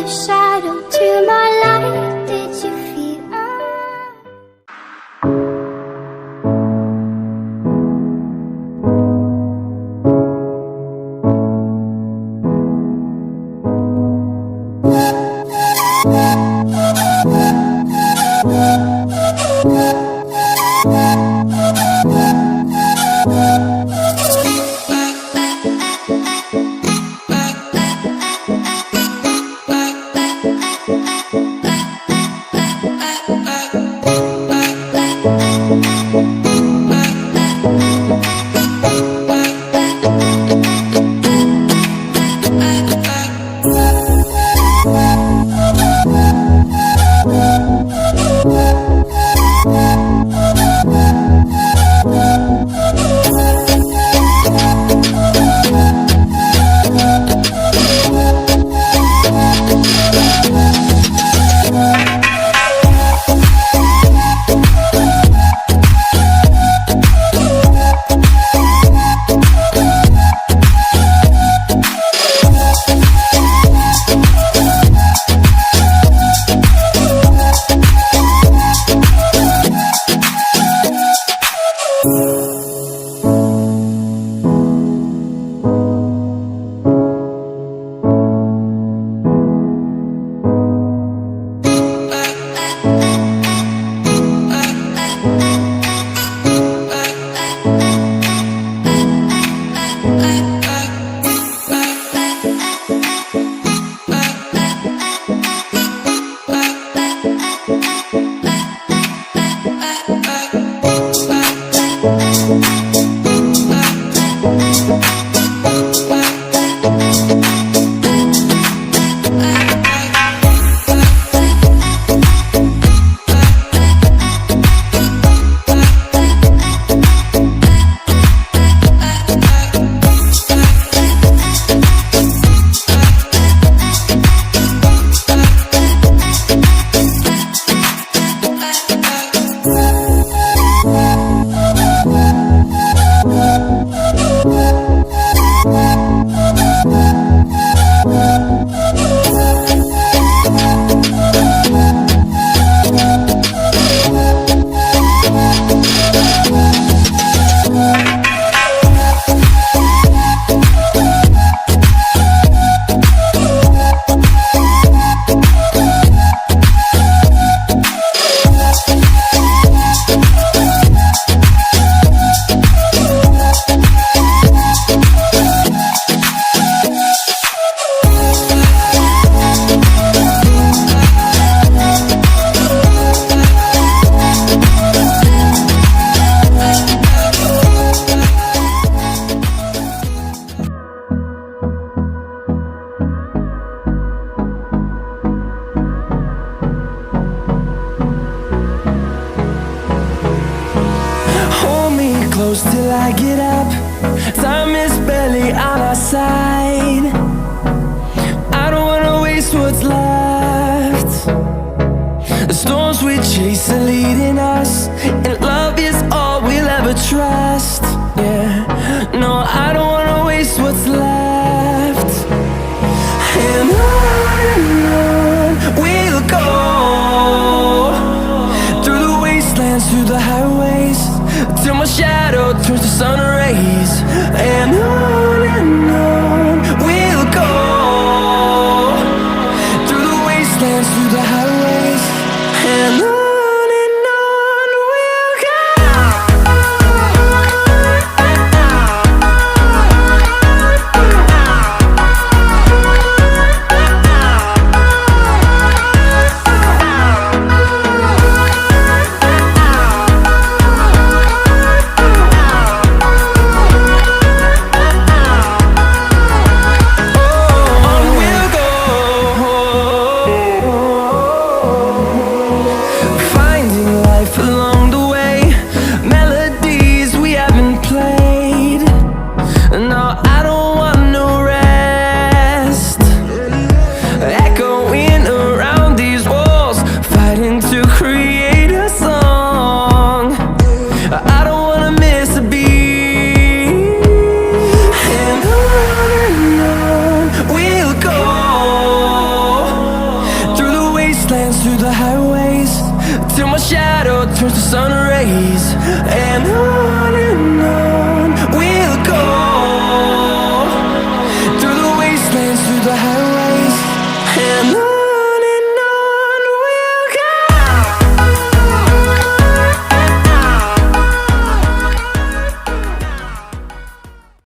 the shadow to my light. Did you feel till I get up. Time is barely on our side. I don't wanna waste what's left. The storms we chase are leading us, and love is all we'll ever trust. Yeah, no, I don't wanna waste what's left. And on we'll go, through the wastelands, through the highways, till my shadow turns to sun rays. And on we'll go, through the wastelands, through the highways, and on we'll go. till my shadow turns to sun rays. And on we'll go, through the wastelands, through the highways.